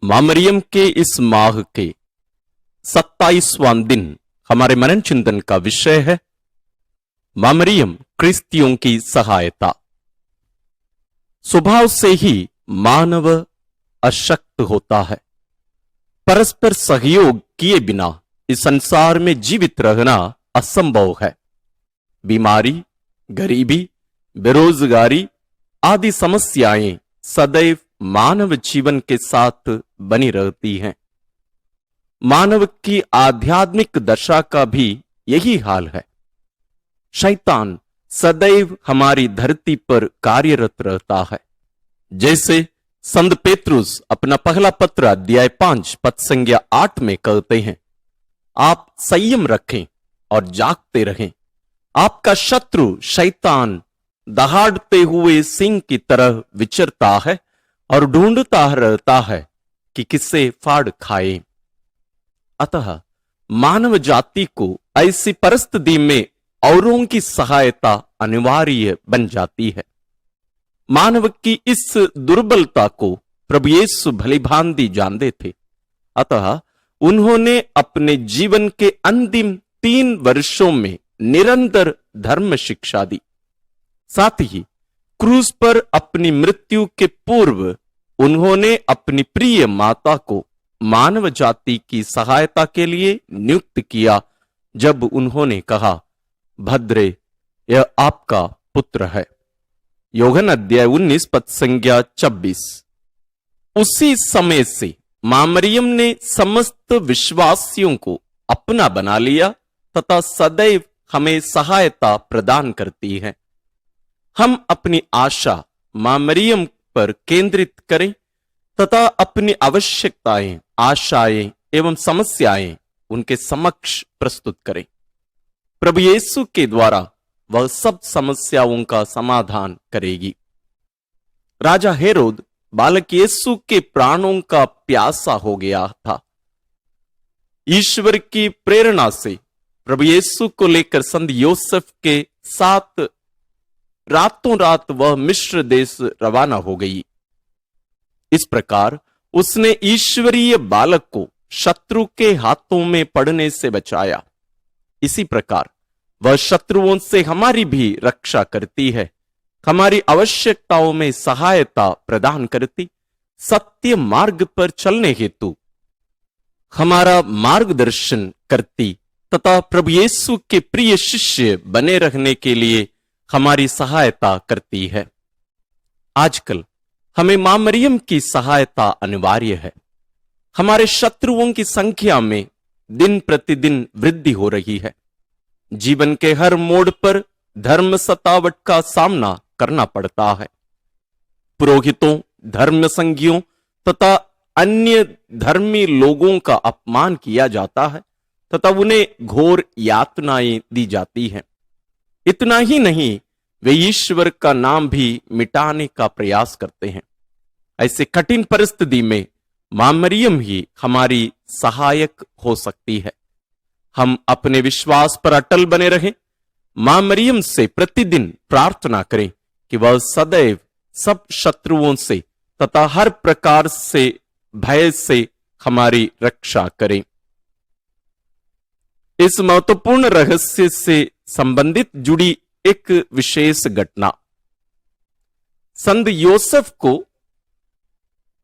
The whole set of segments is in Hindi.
मां मरियम के इस माह के 27वां दिन हमारे मनन चिंतन का विषय है मां मरियम क्रिस्तियों की सहायता। स्वभाव से ही मानव अशक्त होता है। परस्पर सहयोग किए बिना इस संसार में जीवित रहना असंभव है। बीमारी, गरीबी, बेरोजगारी आदि समस्याएं सदैव मानव जीवन के साथ बनी रहती हैं। मानव की आध्यात्मिक दशा का भी यही हाल है। शैतान सदैव हमारी धरती पर कार्यरत रहता है। जैसे संत पेत्रुस अपना पहला पत्र अध्याय 5 पद संज्ञा 8 में कहते हैं, आप संयम रखें और जागते रहें। आपका शत्रु शैतान दहाड़ते हुए सिंह की तरह विचरता है और ढूंढता रहता है कि किसे फाड़ खाए। अतः मानव जाति को ऐसी परिस्थिति में औरों की सहायता अनिवार्य बन जाती है। मानव की इस दुर्बलता को प्रभु यीशु भलीभांति जानते थे। अतः उन्होंने अपने जीवन के अंतिम 3 वर्षों में निरंतर धर्म शिक्षा दी। साथ ही क्रूस पर अपनी मृत्यु के पूर्व उन्होंने अपनी प्रिय माता को मानव जाति की सहायता के लिए नियुक्त किया, जब उन्होंने कहा, भद्रे, यह आपका पुत्र है। योहन अध्याय 19 पद संज्ञा 26। उसी समय से मां मरियम ने समस्त विश्वासियों को अपना बना लिया तथा सदैव हमें सहायता प्रदान करती है। हम अपनी आशा मां मरियम पर केंद्रित करें तथा अपनी आवश्यकताएं, आशाएं एवं समस्याएं उनके समक्ष प्रस्तुत करें। प्रभु यीशु के द्वारा वह सब समस्याओं का समाधान करेगी। राजा हेरोद बालक यीशु के प्राणों का प्यासा हो गया था। ईश्वर की प्रेरणा से प्रभु यीशु को लेकर संत योसेफ के साथ रातों रात वह मिस्र देश रवाना हो गई। इस प्रकार उसने ईश्वरीय बालक को शत्रु के हाथों में पड़ने से बचाया। इसी प्रकार वह शत्रुओं से हमारी भी रक्षा करती है, हमारी आवश्यकताओं में सहायता प्रदान करती, सत्य मार्ग पर चलने हेतु हमारा मार्गदर्शन करती तथा प्रभु यीशु के प्रिय शिष्य बने रहने के लिए हमारी सहायता करती है। आजकल हमें मां मरियम की सहायता अनिवार्य है। हमारे शत्रुओं की संख्या में दिन प्रतिदिन वृद्धि हो रही है। जीवन के हर मोड़ पर धर्म सतावट का सामना करना पड़ता है। पुरोहितों, धर्म संघियों तथा अन्य धर्मी लोगों का अपमान किया जाता है तथा उन्हें घोर यातनाएं दी जाती हैं। इतना ही नहीं, वे ईश्वर का नाम भी मिटाने का प्रयास करते हैं। ऐसे कठिन परिस्थिति में मां मरियम ही हमारी सहायक हो सकती है। हम अपने विश्वास पर अटल बने रहें। मां मरियम से प्रतिदिन प्रार्थना करें कि वह सदैव सब शत्रुओं से तथा हर प्रकार से भय से हमारी रक्षा करें। इस महत्वपूर्ण रहस्य से संबंधित जुड़ी एक विशेष घटना। संत योसेफ को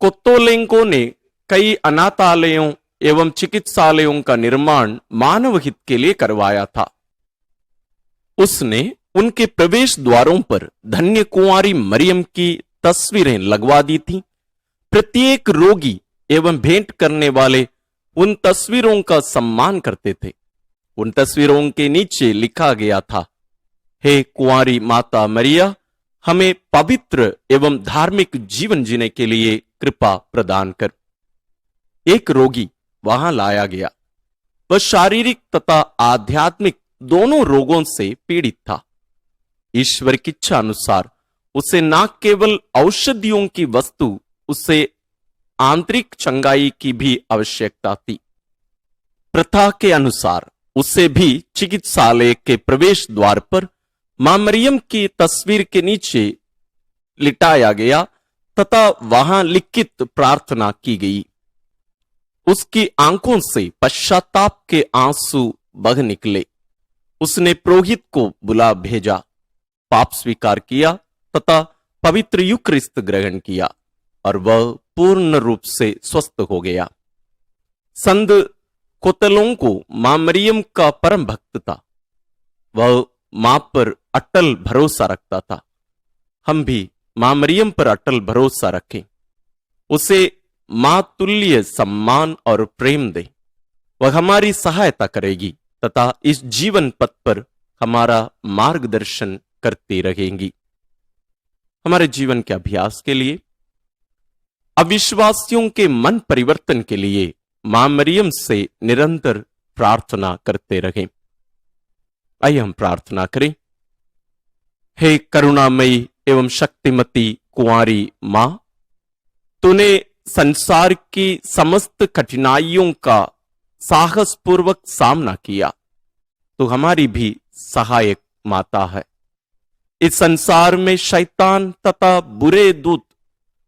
कोत्तोलेंको ने कई अनाथालयों एवं चिकित्सालयों का निर्माण मानव हित के लिए करवाया था। उसने उनके प्रवेश द्वारों पर धन्य कुंवारी मरियम की तस्वीरें लगवा दी थीं। प्रत्येक रोगी एवं भेंट करने वाले उन तस्वीरों का सम्मान करते थे। उन तस्वीरों के नीचे लिखा गया था, हे कुंवारी माता मरिया, हमें पवित्र एवं धार्मिक जीवन जीने के लिए कृपा प्रदान कर। एक रोगी वहां लाया गया। वह शारीरिक तथा आध्यात्मिक दोनों रोगों से पीड़ित था। ईश्वर की इच्छा अनुसार उसे न केवल औषधियों की वस्तु, उसे आंतरिक चंगाई की भी आवश्यकता थी। प्रथा के अनुसार उसे भी चिकित्सालय के प्रवेश द्वार पर मां मरियम की तस्वीर के नीचे लिटाया गया तथा वहां लिखित प्रार्थना की गई, उसकी आंखों से पश्चाताप के आंसू बह निकले। उसने पुरोहित को बुला भेजा, पाप स्वीकार किया तथा पवित्र युक्रिस्त ग्रहण किया और वह पूर्ण रूप से स्वस्थ हो गया। संत कोतलों को मां मरियम का परम भक्त था। वह मां पर अटल भरोसा रखता था। हम भी मां मरियम पर अटल भरोसा रखें, उसे मां तुल्य सम्मान और प्रेम दें। वह हमारी सहायता करेगी तथा इस जीवन पथ पर हमारा मार्गदर्शन करती रहेंगी। हमारे जीवन के अभ्यास के लिए अविश्वासियों के मन परिवर्तन के लिए मां मरियम से निरंतर प्रार्थना करते रहें। आइए हम प्रार्थना करें। हे करुणामयी एवं शक्तिमती कुंवारी मां, तूने संसार की समस्त कठिनाइयों का साहसपूर्वक सामना किया। तो हमारी भी सहायक माता है। इस संसार में शैतान तथा बुरे दूत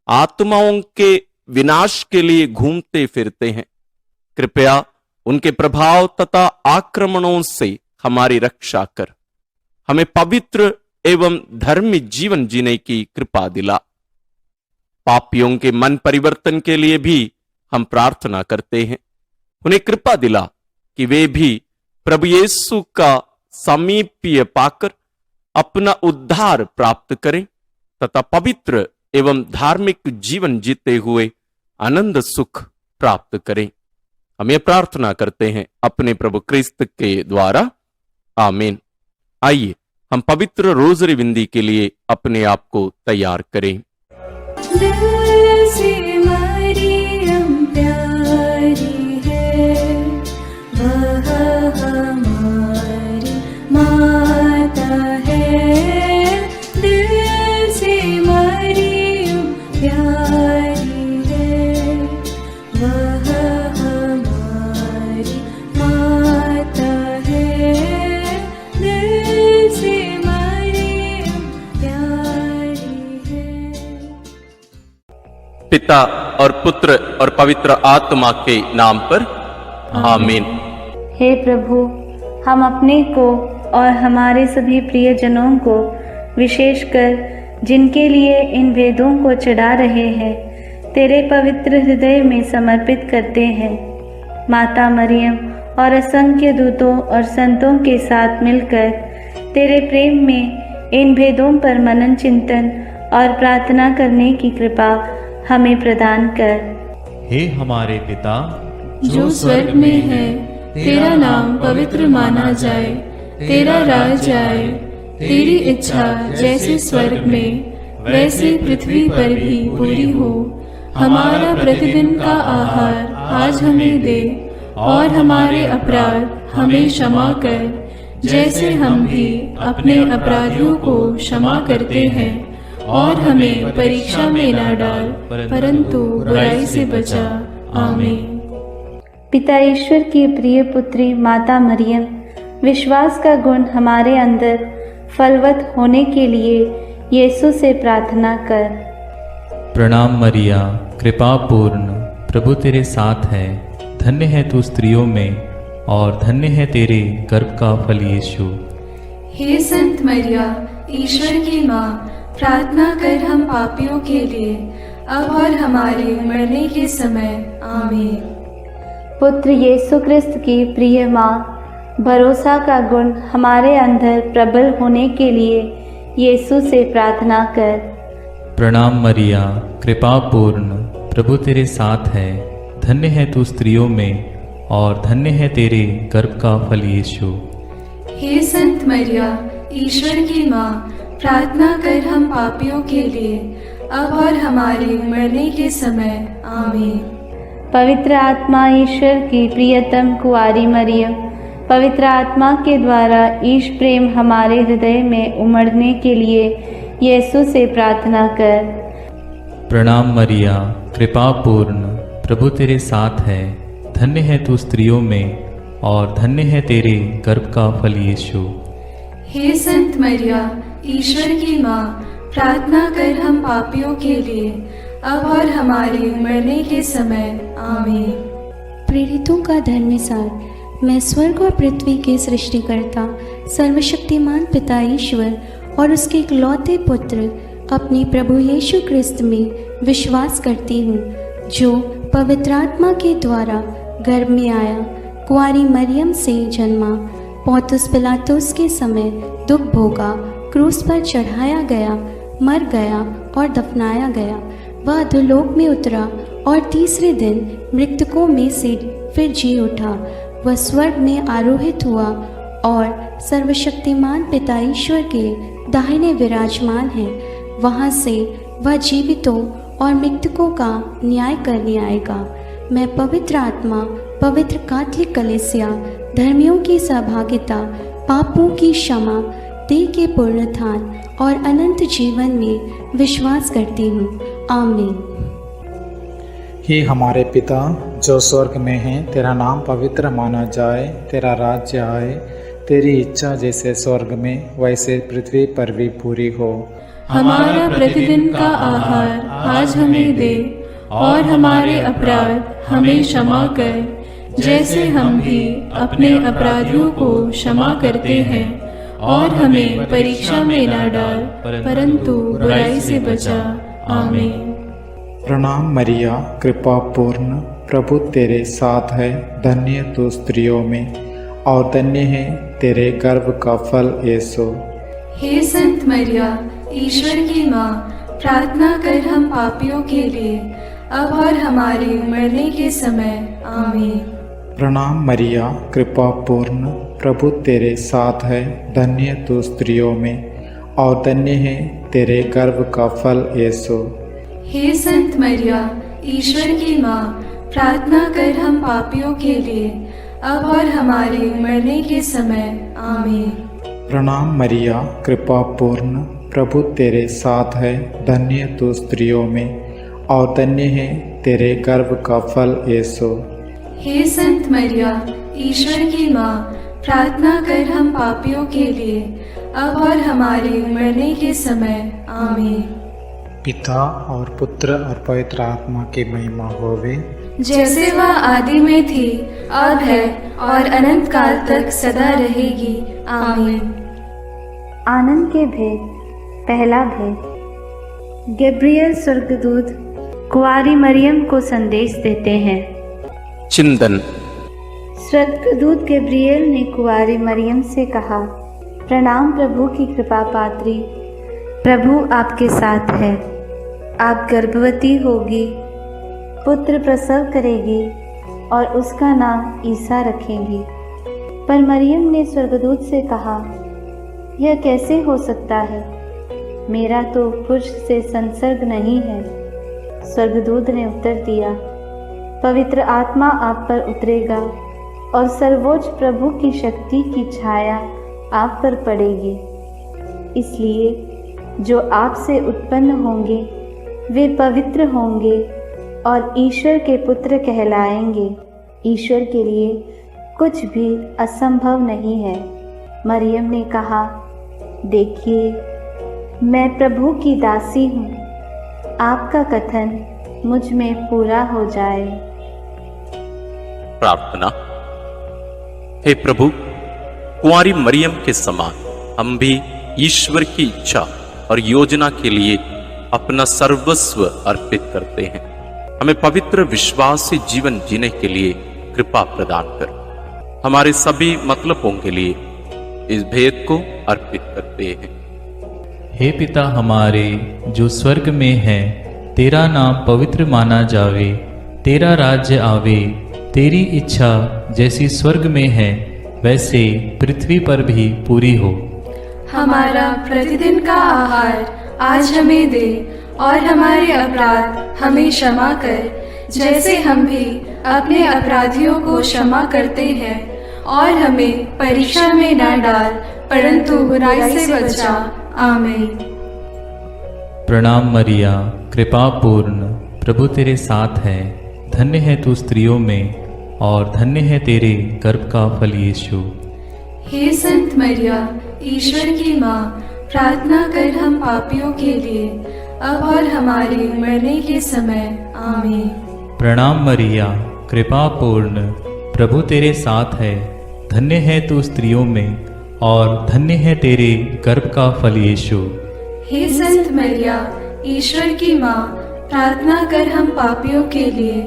आत्माओं के विनाश के लिए घूमते फिरते हैं। कृपया उनके प्रभाव तथा आक्रमणों से हमारी रक्षा कर। हमें पवित्र एवं धर्मी जीवन जीने की कृपा दिला। पापियों के मन परिवर्तन के लिए भी हम प्रार्थना करते हैं। उन्हें कृपा दिला कि वे भी प्रभु यीशु का समीप्य पाकर अपना उद्धार प्राप्त करें तथा पवित्र एवं धार्मिक जीवन जीते हुए आनंद सुख प्राप्त करें। हम ये प्रार्थना करते हैं अपने प्रभु क्रिस्त के द्वारा, आमीन। आइए हम पवित्र रोजरी विंदी के लिए अपने आप को तैयार करें। पिता और पुत्र और पवित्र आत्मा के नाम पर, आमीन। हे प्रभु, हम अपने को और हमारे सभी प्रियजनों को, विशेषकर जिनके लिए इन भेदों को चढ़ा रहे हैं, तेरे पवित्र हृदय में समर्पित करते हैं। माता मरियम और असंख्य दूतों और संतों के साथ मिलकर तेरे प्रेम में इन भेदों पर मनन चिंतन और प्रार्थना करने की कृपा हमें प्रदान कर। हे हमारे पिता जो स्वर्ग में है, तेरा नाम पवित्र माना जाए, तेरा राज आए, तेरी इच्छा जैसे स्वर्ग में वैसे पृथ्वी पर भी पूरी हो। हमारा प्रतिदिन का आहार आज हमें दे और हमारे अपराध हमें क्षमा कर, जैसे हम भी अपने अपराधियों को क्षमा करते हैं, और हमें परीक्षा में न डाल, परंतु बुराई से बचा। आमीन। पिता ईश्वर की प्रिय पुत्री माता मरियम, विश्वास का गुण हमारे अंदर फलवत होने के लिए यीशु से प्रार्थना कर। प्रणाम मरिया, कृपा पूर्ण, प्रभु तेरे साथ है। धन्य है तू स्त्रियों में और धन्य है तेरे गर्भ का फल यीशु। हे संत मरिया, ईश्वर की माँ, प्रार्थना कर हम पापियों के लिए, अब और हमारे मरने के समय। आमीन। पुत्र यीशु क्रिस्त की प्रिय माँ, भरोसा का गुण हमारे अंदर प्रबल होने के लिए यीशु से प्रार्थना कर। प्रणाम मरिया, कृपा पूर्ण, प्रभु तेरे साथ है। धन्य है तू स्त्रियों में और धन्य है तेरे गर्भ का फल यीशु। हे संत मरिया, ईश्वर की माँ, प्रार्थना कर हम पापियों के लिए, अब और हमारे मरने के समय। आमीन। पवित्र आत्मा ईश्वर की प्रियतम कुंवारी मरियम, पवित्र आत्मा के द्वारा ईश प्रेम हमारे हृदय में उमड़ने के लिए यीशु से प्रार्थना कर। प्रणाम मरिया, कृपा पूर्ण, प्रभु तेरे साथ है। धन्य है तू स्त्रियों में और धन्य है तेरे गर्भ का फल यीशु। हे संत मरिया, ईश्वर की माँ, प्रार्थना कर हम पापियों के लिए, अब और हमारे मरने के समय। आमीन। प्रेरितों का धर्मसार। मैं स्वर्ग और पृथ्वी के सृष्टिकर्ता सर्वशक्तिमान पिता ईश्वर और उसके इकलौते पुत्र अपने प्रभु यीशु क्रिस्त में विश्वास करती हूँ, जो पवित्र आत्मा के द्वारा गर्भ में आया, कुंवारी मरियम से जन्मा, पौंतुस पिलातुस के समय दुख भोगा, क्रूस पर चढ़ाया गया, मर गया और दफनाया गया। वह अधोलोक में उतरा और तीसरे दिन मृतकों में से फिर जी उठा। वह स्वर्ग में आरोहित हुआ और सर्वशक्तिमान पिता ईश्वर के दाहिने विराजमान है। वहाँ से वह जीवितों और मृतकों का न्याय करने आएगा। मैं पवित्र आत्मा, पवित्र कैथोलिक कलीसिया, धर्मियों की सहभागिता, पापों की क्षमा, देह के पुनरुत्थान और अनंत जीवन में विश्वास करती हूँ। आमीन। हे हमारे पिता जो स्वर्ग में है, तेरा नाम पवित्र माना जाए, तेरा राज्य आए, तेरी इच्छा जैसे स्वर्ग में वैसे पृथ्वी पर भी पूरी हो। हमारा प्रतिदिन का आहार आज हमें दे, और हमारे अपराध हमें क्षमा कर, जैसे हम भी अपने अपराधियों को क्षमा करते हैं, और हमें परीक्षा में न डाल, परंतु बुराई से बचा। आमीन। प्रणाम मरिया, कृपा पूर्ण, प्रभु तेरे साथ है, धन्य तू स्त्रियों में और धन्य है तेरे गर्भ का फल यीशु। हे संत मरिया, ईश्वर की माँ, प्रार्थना कर हम पापियों के लिए, अब और हमारे मरने के समय। आमीन। प्रणाम मरिया, कृपा पूर्ण, प्रभु तेरे साथ है, धन्य तू स्त्रियों में और धन्य है तेरे गर्भ का फल यीशु। हे संत मरिया, ईश्वर की माँ, प्रार्थना कर हम पापियों के लिए, अब और हमारे मरने के समय। आमीन। प्रणाम मरिया, कृपा पूर्ण, प्रभु तेरे साथ है, धन्य तू स्त्रियों में और धन्य है तेरे गर्भ का फल यीशु। हे संत मरिया, ईश्वर की माँ, प्रार्थना कर हम पापियों के लिए, अब और हमारे मरने के समय। आमीन। पिता और पुत्र और पवित्र आत्मा की महिमा होवे, जैसे वह आदि में थी, अब है और अनंत काल तक सदा रहेगी। आमीन। आनंद के भेद। पहला भेद। गैब्रियल स्वर्गदूत कुंवारी मरियम को संदेश देते हैं। चिंतन। स्वर्गदूत गैब्रियल ने कुंवारी मरियम से कहा, प्रणाम प्रभु की कृपा पात्री, प्रभु आपके साथ है। आप गर्भवती होगी, पुत्र प्रसव करेगी और उसका नाम ईसा रखेंगी। पर मरियम ने स्वर्गदूत से कहा, यह कैसे हो सकता है? मेरा तो पुरुष से संसर्ग नहीं है। स्वर्गदूत ने उत्तर दिया, पवित्र आत्मा आप पर उतरेगा और सर्वोच्च प्रभु की शक्ति की छाया आप पर पड़ेगी। इसलिए जो आपसे उत्पन्न होंगे वे पवित्र होंगे और ईश्वर के पुत्र कहलाएंगे। ईश्वर के लिए कुछ भी असंभव नहीं है। मरियम ने कहा, देखिए, मैं प्रभु की दासी हूँ, आपका कथन मुझ में पूरा हो जाए। प्रार्थना। हे प्रभु, कुंवारी मरियम के समान हम भी ईश्वर की इच्छा और योजना के लिए अपना सर्वस्व अर्पित करते हैं। हमें पवित्र विश्वास से जीवन जीने के लिए कृपा प्रदान कर। हमारे सभी मतलबों के लिए इस भेद को अर्पित करते हैं। हे पिता हमारे जो स्वर्ग में है, तेरा नाम पवित्र माना जावे, तेरा राज्य आवे, तेरी इच्छा जैसी स्वर्ग में है वैसे पृथ्वी पर भी पूरी हो। हमारा प्रतिदिन का आहार आज हमें दे, और हमारे अपराध हमें क्षमा कर, जैसे हम भी अपने अपराधियों को क्षमा करते हैं, और हमें परीक्षा में न डाल, परंतु बुराई से बचा। आमीन। प्रणाम मरिया, कृपा पूर्ण, प्रभु तेरे साथ है, धन्य है तू स्त्रियों में और धन्य है तेरे गर्भ का फल यीशु। हे संत मरिया, ईश्वर की माँ, प्रार्थना कर हम पापियों के लिए, अब और हमारे मरने के समय। आमीन। प्रणाम मरिया, कृपा पूर्ण, प्रभु तेरे साथ है। धन्य है तू स्त्रियों में और धन्य है तेरे गर्भ का फल यीशु। हे संत मरिया, ईश्वर की माँ, प्रार्थना कर हम पापियों के लिए,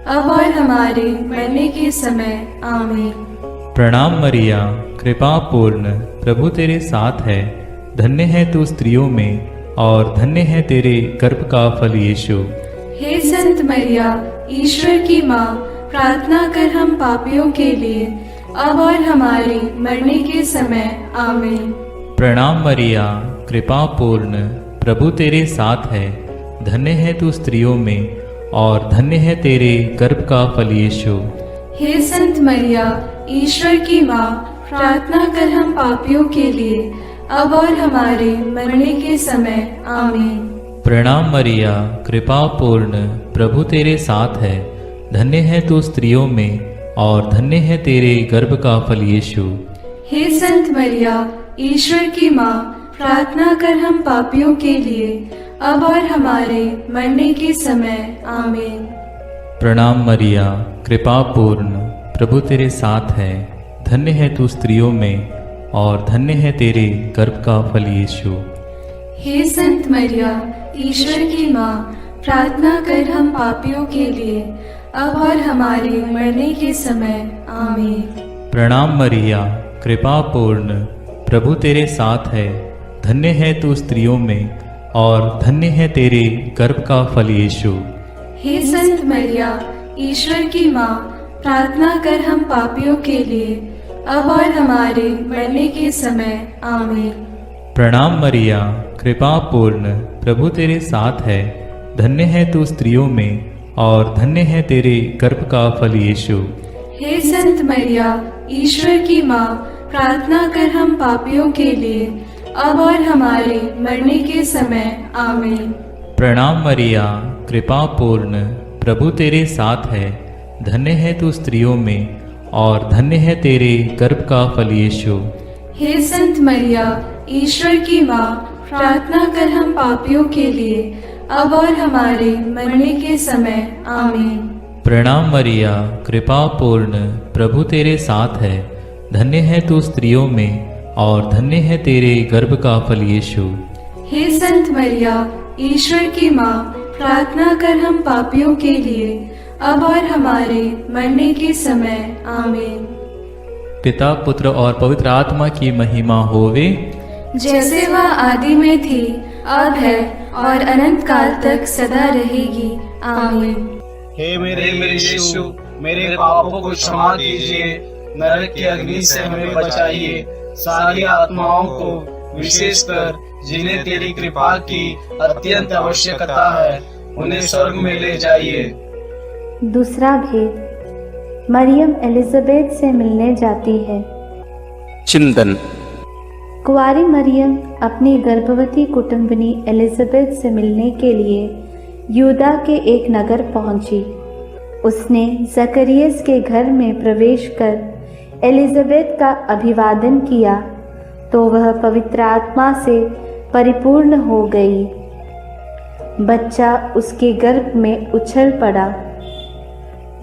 अब और हमारे मरने के समय। आमीन। प्रणाम मरिया, कृपा पूर्ण, प्रभु तेरे साथ है। धन्य है तू स्त्रियों में और धन्य है तेरे गर्भ का फल यीशु। हे संत मरिया, ईश्वर की माँ, प्रार्थना कर हम पापियों के लिए, अब और हमारे मरने के समय। आमीन। प्रणाम मरिया, कृपा पूर्ण, प्रभु तेरे साथ है। धन्य है तू स्त्रियों में और धन्य है तेरे गर्भ का फल यीशु। हे संत मरिया, ईश्वर की माँ, प्रार्थना कर हम पापियों के लिए, अब और हमारे मरने के समय। आमीन। प्रणाम मरिया, कृपा पूर्ण, प्रभु तेरे साथ है। धन्य है तू स्त्रियों में और धन्य है तेरे गर्भ का फल यीशु। हे संत मरिया, ईश्वर की माँ, प्रार्थना कर हम पापियों के लिए, अब और हमारे मरने के समय। आमीन। प्रणाम मरिया, कृपा पूर्ण, प्रभु तेरे साथ है। धन्य है तू स्त्रियों में और धन्य है तेरे गर्भ का फल यीशु। हे संत मरिया, ईश्वर की माँ, प्रार्थना कर हम पापियों के लिए, अब और हमारे मरने के समय। आमीन। प्रणाम मरिया, कृपा पूर्ण, प्रभु तेरे साथ है। धन्य है तू स्त्रियों में और धन्य है तेरे गर्भ का फल यीशु। हे संत मरिया, ईश्वर की माँ, प्रार्थना कर हम पापियों के लिए, अब और हमारे मरने के समय। आमीन। प्रणाम मरिया, कृपा पूर्ण, प्रभु तेरे साथ है। धन्य है तू स्त्रियों में और धन्य है तेरे गर्भ का फल यीशु। हे संत मरिया, ईश्वर की माँ, प्रार्थना कर हम पापियों के लिए, अब और हमारे मरने के समय। आमीन। प्रणाम मरिया, कृपा पूर्ण, प्रभु तेरे साथ है। धन्य है तू स्त्रियों में और धन्य है तेरे गर्भ का फल यीशु। हे संत मरिया, ईश्वर की माँ, प्रार्थना कर हम पापियों के लिए, अब और हमारे मरने के समय। आमीन। प्रणाम मरिया, कृपा पूर्ण, प्रभु तेरे साथ है। धन्य है तू स्त्रियों में और धन्य है तेरे गर्भ का फल यीशु। हे संत मरिया, ईश्वर की माँ, प्रार्थना कर हम पापियों के लिए, अब और हमारे मरने के समय। आमीन। पिता, पुत्र और पवित्र आत्मा की महिमा होवे, जैसे वह आदि में थी, अब है और अनंत काल तक सदा रहेगी। आमीन। हे मेरे यीशु, मेरे पापों को क्षमा कीजिए, नरक की अग्नि से हमें बचाइए, सारी आत्माओं को, विशेषकर जिन्हें तेरी कृपा की अत्यंत आवश्यकता है, उन्हें स्वर्ग में ले जाइए। दूसरा भेद, मरियम एलिजाबेथ से मिलने जाती है। चिंतन। कुंवारी मरियम अपनी गर्भवती कुटुंबनी एलिजाबेथ से मिलने के लिए यूदा के एक नगर पहुंची। उसने जकरियस के घर में प्रवेश कर एलिजाबेथ का अभिवादन किया तो वह पवित्र आत्मा से परिपूर्ण हो गई। बच्चा उसके गर्भ में उछल पड़ा।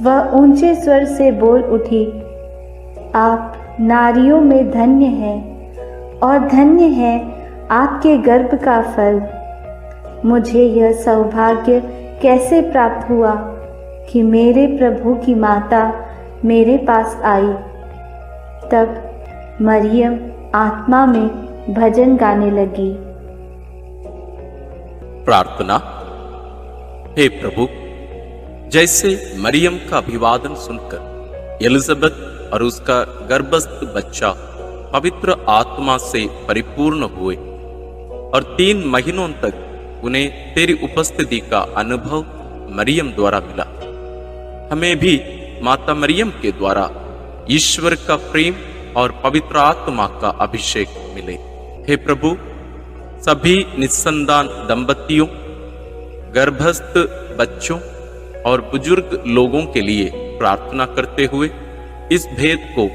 वह ऊंचे स्वर से बोल उठी, आप नारियों में धन्य हैं और धन्य है आपके गर्भ का फल। मुझे यह सौभाग्य कैसे प्राप्त हुआ कि मेरे प्रभु की माता मेरे पास आई। तब मरियम आत्मा में भजन गाने लगी। प्रार्थना। हे प्रभु, जैसे मरियम का अभिवादन सुनकर एलिजाबेथ और उसका गर्भस्थ बच्चा पवित्र आत्मा से परिपूर्ण हुए और 3 महीनों तक उन्हें तेरी उपस्थिति का अनुभव मरियम द्वारा मिला, हमें भी माता मरियम के द्वारा ईश्वर का प्रेम और पवित्र आत्मा का अभिषेक मिले। हे प्रभु, सभी निस्संतान दंपतियों, गर्भस्थ बच्चों और बुजुर्ग लोगों के लिए प्रार्थना करते हुए इस भेद को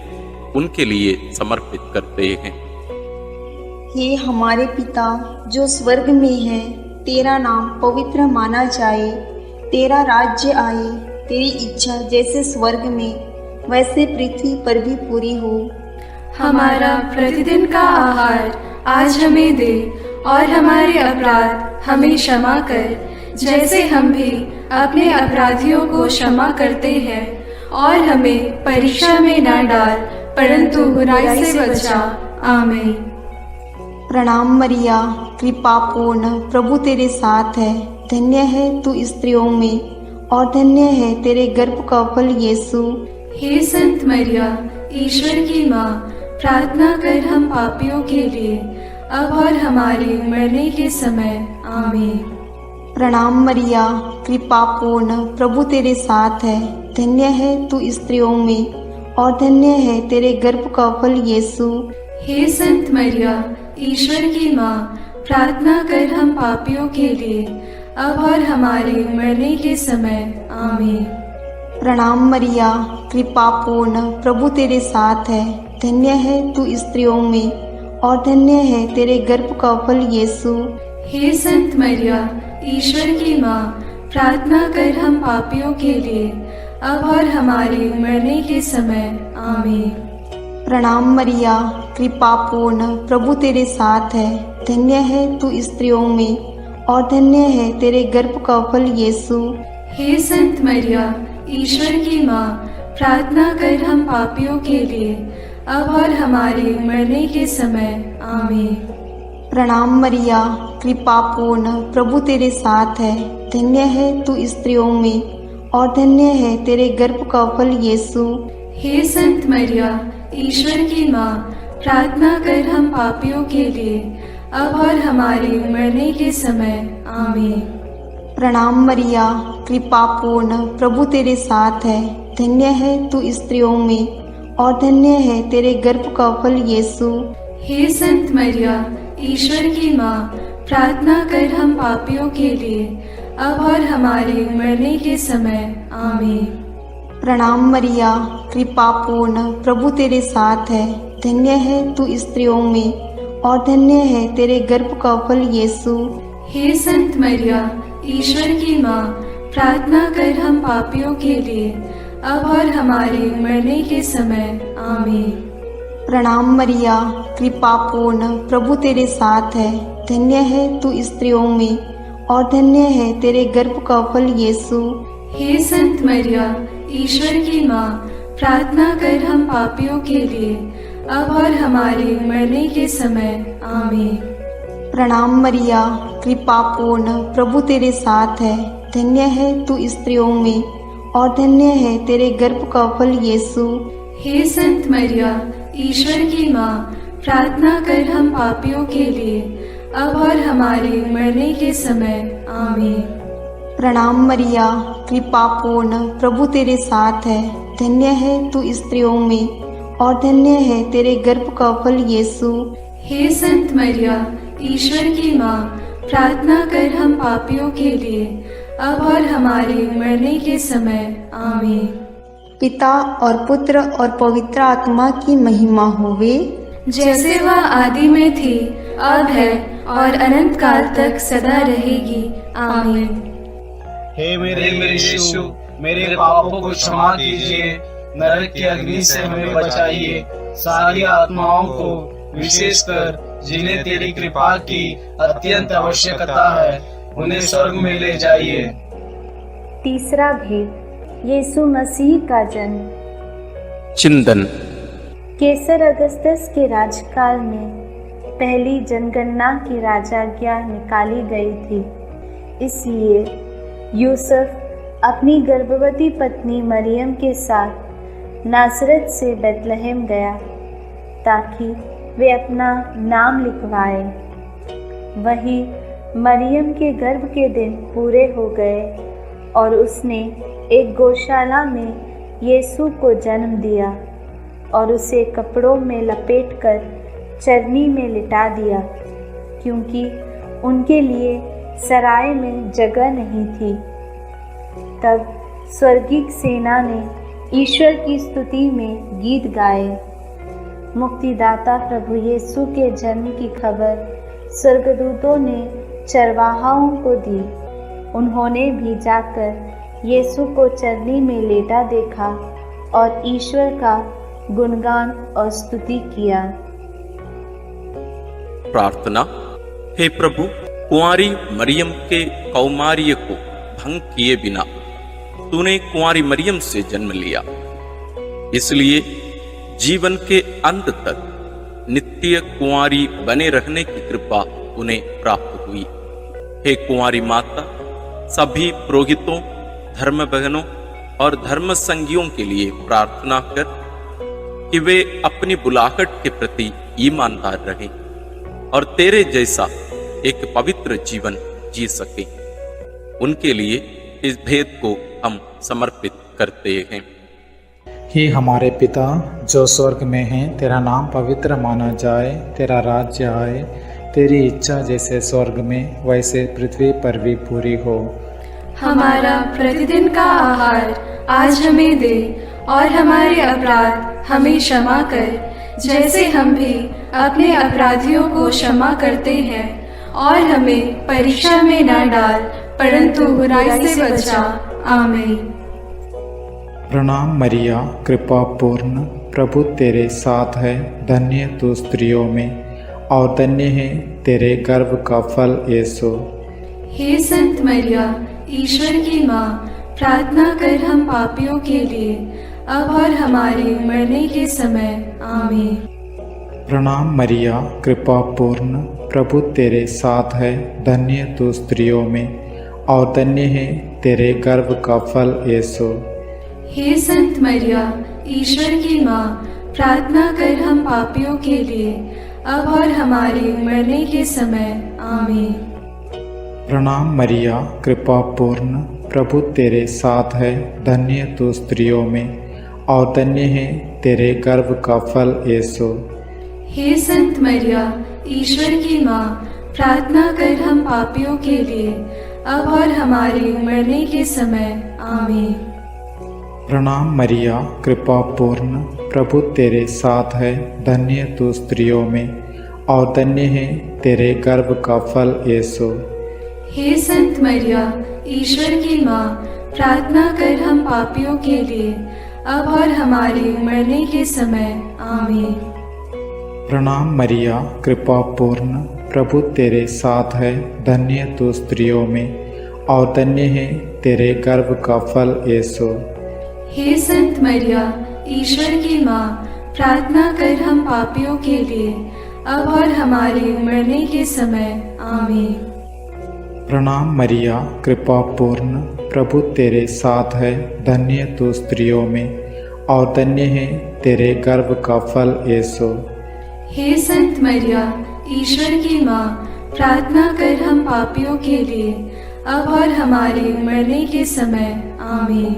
उनके लिए समर्पित करते हैं। हे हमारे पिता जो स्वर्ग में है, तेरा नाम पवित्र माना जाए, तेरा राज्य आए, तेरी इच्छा जैसे स्वर्ग में वैसे पृथ्वी पर भी पूरी हो। हमारा प्रतिदिन का आहार आज हमें दे और हमारे अपराध हमें क्षमा कर, जैसे हम भी अपने अपराधियों को क्षमा करते हैं, और हमें परीक्षा में न डाल परंतु बुराई से बचा। आमीन। प्रणाम मरिया, कृपा पूर्ण, प्रभु तेरे साथ है। धन्य है तू स्त्रियों में और धन्य है तेरे गर्भ का फल यीशु। हे संत मरिया, ईश्वर की माँ, प्रार्थना कर हम पापियों के लिए, अब और हमारे मरने के समय। आमीन। प्रणाम मरिया, कृपा पूर्ण, प्रभु तेरे साथ है। धन्य है तू स्त्रियों में और धन्य है तेरे गर्भ का फल यीशु। हे संत मरिया, ईश्वर की माँ, प्रार्थना कर हम पापियों के लिए, अब और हमारे मरने के समय। आमीन। प्रणाम मरिया, कृपा पूर्ण, प्रभु तेरे साथ है। धन्य है तू स्त्रियों में और धन्य है तेरे गर्भ का फल यीशु। हे संत मरिया, ईश्वर की माँ, प्रार्थना कर हम पापियों के लिए, अब और हमारे मरने के समय। आमीन। प्रणाम मरिया, कृपा पूर्ण, प्रभु तेरे साथ है। धन्य है तू स्त्रियों में और धन्य है तेरे गर्भ का फल यीशु। हे संत मरिया, ईश्वर की माँ, प्रार्थना कर हम पापियों के लिए, अब और हमारे मरने के समय। आमीन। प्रणाम मरिया, कृपा पूर्ण, प्रभु तेरे साथ है। धन्य है तू स्त्रियों में और धन्य है तेरे गर्भ का फल यीशु। हे संत मरिया, ईश्वर की माँ, प्रार्थना कर हम पापियों के लिए, अब और हमारे मरने के समय। आमीन। प्रणाम मरिया, कृपा पूर्ण, प्रभु तेरे साथ है। धन्य है तू स्त्रियों में और धन्य है तेरे गर्भ का फल यीशु। हे संत मरिया, ईश्वर की माँ, प्रार्थना कर हम पापियों के लिए, अब और हमारे मरने के समय। आमीन। प्रणाम मरिया, कृपा पूर्ण, प्रभु तेरे साथ है। धन्य है तू स्त्रियों में और धन्य है तेरे गर्भ का फल यीशु। हे संत मरिया, ईश्वर की माँ, प्रार्थना कर हम पापियों के लिए, अब और हमारे मरने के समय। आमीन। प्रणाम मरिया, कृपा पूर्ण, प्रभु तेरे साथ है। धन्य है तू स्त्रियों में और धन्य है तेरे गर्भ का फल यीशु। हे संत मरिया, ईश्वर की माँ, प्रार्थना कर हम पापियों के लिए, अब और हमारे मरने के समय। आमीन। प्रणाम मरिया, कृपा पूर्ण, प्रभु तेरे साथ है। धन्य है तू स्त्रियों में और धन्य है तेरे गर्भ का फल यीशु। हे संत मरिया, ईश्वर की माँ, प्रार्थना कर हम पापियों के लिए, अब और हमारे मरने के समय। आमीन। प्रणाम मरिया, कृपा पूर्ण, प्रभु तेरे साथ है। धन्य है तू स्त्रियों में और धन्य है तेरे गर्भ का फल यीशु। हे संत मरिया, ईश्वर की माँ, प्रार्थना कर हम पापियों के लिए, अब और हमारे मरने के समय। आमीन। पिता और पुत्र और पवित्र आत्मा की महिमा होवे, जैसे वह आदि में थी, अब है और अनंत काल तक सदा रहेगी। आमीन। हे मेरे यीशु, मेरे पापों को क्षमा कीजिए, नरक की अग्नि से हमें बचाइए, सारी आत्माओं को विशेषकर जिन्हें तेरी कृपा की अत्यंत आवश्यकता है, उन्हें स्वर्ग में ले जाइए। तीसरा भेद, यीशु मसीह का जन्म। चिंतन। केसर अगस्तस के राजकाल में पहली जनगणना की राजाज्ञा निकाली गई थी। इसलिए यूसुफ अपनी गर्भवती पत्नी मरियम के साथ नासरत से बेतलहम गया ताकि वे अपना नाम लिखवाए। वहीं मरियम के गर्भ के दिन पूरे हो गए और उसने एक गौशाला में यीशु को जन्म दिया और उसे कपड़ों में लपेटकर चरनी में लिटा दिया, क्योंकि उनके लिए सराय में जगह नहीं थी। तब स्वर्गीय सेना ने ईश्वर की स्तुति में गीत गाए। मुक्तिदाता प्रभु यीशु के जन्म की खबर स्वर्गदूतों ने चरवाहाओं को दी। उन्होंने भी जाकर यीशु को चरनी में लेटा देखा और ईश्वर का गुणगान और स्तुति किया। प्रार्थना। हे प्रभु, कुंवारी मरियम के कौमार्य को भंग किए बिना तूने कुंवारी मरियम से जन्म लिया, इसलिए जीवन के अंत तक नित्य कुंवारी बने रहने की कृपा उन्हें प्राप्त हुई। हे कुंवारी माता, सभी पुरोहितों, धर्म बहनों और धर्म संगियों के लिए प्रार्थना कर कि वे अपनी बुलाहट के प्रति ईमानदार रहें और तेरे जैसा एक पवित्र जीवन जी सके। उनके लिए इस भेद को हम समर्पित करते हैं। हे हमारे पिता जो स्वर्ग में है, तेरा नाम पवित्र माना जाए, तेरा राज्य आए, तेरी इच्छा जैसे स्वर्ग में वैसे पृथ्वी पर भी पूरी हो। हमारा प्रतिदिन का आहार आज हमें दे और हमारे अपराध हमें क्षमा कर, जैसे हम भी अपने अपराधियों को क्षमा करते हैं, और हमें परीक्षा में न डाल परंतु बुराई से बचा। आमीन। प्रणाम मरिया, कृपा पूर्ण, प्रभु तेरे साथ है, धन्य तू स्त्रियों में और धन्य है तेरे गर्भ का फल यीशु। हे संत मरिया, ईश्वर की माँ, प्रार्थना कर हम पापियों के लिए अब और हमारे मरने के समय। आमीन। प्रणाम मरिया, कृपा पूर्ण, प्रभु तेरे साथ है, धन्य तू स्त्रियों में और धन्य है तेरे गर्भ का फल यीशु। हे संत मरिया, ईश्वर की माँ, प्रार्थना कर हम पापियों के लिए अब और हमारे मरने के समय। आमीन। प्रणाम मरिया, कृपा पूर्ण, प्रभु तेरे साथ है, धन्य तू स्त्रियों में और धन्य है तेरे गर्भ का फल यीशु। हे संत मरिया, ईश्वर की माँ, प्रार्थना कर हम पापियों के लिए अब और हमारे मरने के समय। आमीन। प्रणाम मरिया, कृपा पूर्ण, प्रभु तेरे साथ है, धन्य तू स्त्रियों में और धन्य है तेरे गर्भ का फल यीशु। हे संत मरिया, ईश्वर की माँ, प्रार्थना कर हम पापियों के लिए अब और हमारे मरने के समय। आमीन। प्रणाम मरिया, कृपा पूर्ण, प्रभु तेरे साथ है, धन्य तू स्त्रियों में और धन्य है तेरे गर्भ का फल यीशु। हे संत मरिया, ईश्वर की माँ, प्रार्थना कर हम पापियों के लिए अब और हमारे मरने के समय। आमीन। प्रणाम मरिया, कृपा पूर्ण, प्रभु तेरे साथ है, धन्य तू स्त्रियों में और धन्य है तेरे गर्भ का फल यीशु। हे संत मरिया, ईश्वर की माँ, प्रार्थना कर हम पापियों के लिए अब और हमारे मरने के समय। आमीन।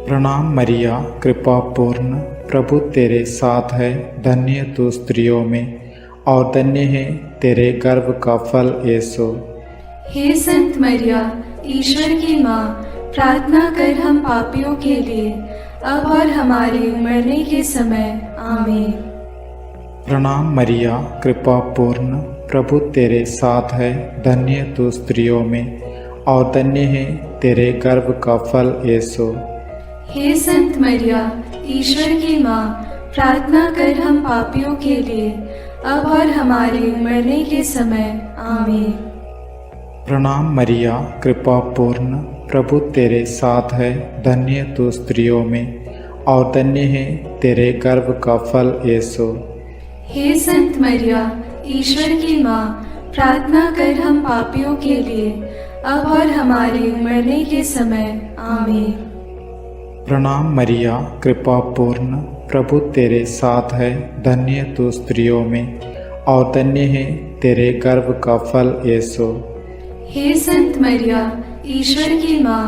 प्रणाम मरिया, कृपा पूर्ण, प्रभु तेरे साथ है, धन्य तू स्त्रियों में और धन्य है तेरे गर्भ का फल यीशु। हे संत मरिया, ईश्वर की माँ, प्रार्थना कर हम पापियों के लिए अब और हमारे मरने के समय। आमीन। प्रणाम मरिया, कृपा पूर्ण, प्रभु तेरे साथ है, धन्य तू स्त्रियों में और धन्य है तेरे गर्भ का फल यीशु। हे संत मरिया, ईश्वर की माँ, प्रार्थना कर हम पापियों के लिए अब और हमारे मरने के समय। आमीन। प्रणाम मरिया, कृपा पूर्ण, प्रभु तेरे साथ है, धन्य तू स्त्रियों में और धन्य है तेरे गर्भ का फल यीशु। हे संत मरिया, ईश्वर की माँ, प्रार्थना कर हम पापियों के लिए अब और हमारे मरने के समय। आमीन। प्रणाम मरिया, कृपा पूर्ण, प्रभु तेरे साथ है, धन्य तू स्त्रियों में और धन्य है तेरे गर्भ का फल यीशु। हे संत मरिया, ईश्वर की माँ,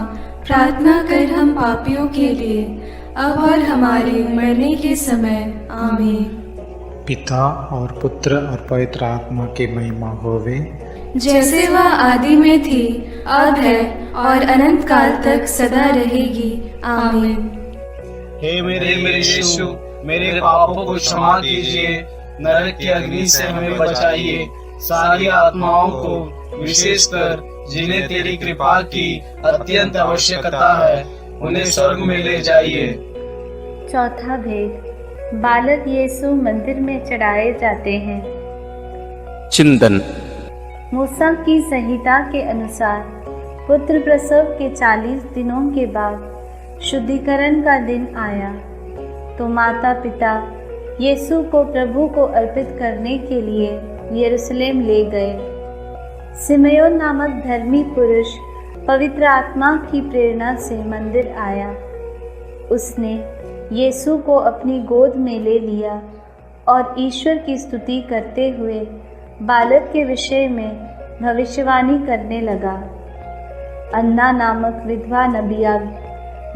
प्रार्थना कर हम पापियों के लिए अब और हमारे मरने के समय। आमीन। पिता और पुत्र और पवित्र आत्मा की महिमा होवे, जैसे वह आदि में थी, अब है और अनंत काल तक सदा रहेगी। आमीन। हे मेरे यीशु, मेरे पापों को क्षमा कीजिए, नरक की अग्नि से हमें बचाइए, सारी आत्माओं को विशेषकर जिन्हें तेरी कृपा की अत्यंत आवश्यकता है, उन्हें स्वर्ग में ले जाइए। चौथा भेद, बालक यीशु मंदिर में चढ़ाए जाते हैं। चिंतन। मूसा की संहिता के अनुसार पुत्र प्रसव के 40 दिनों के बाद शुद्धिकरण का दिन आया तो माता पिता यीशु को प्रभु को अर्पित करने के लिए यरूशलेम ले गए। सिमयोन नामक धर्मी पुरुष पवित्र आत्मा की प्रेरणा से मंदिर आया। उसने यीशु को अपनी गोद में ले लिया और ईश्वर की स्तुति करते हुए बालक के विषय में भविष्यवाणी करने लगा। अन्ना नामक विधवा नबिया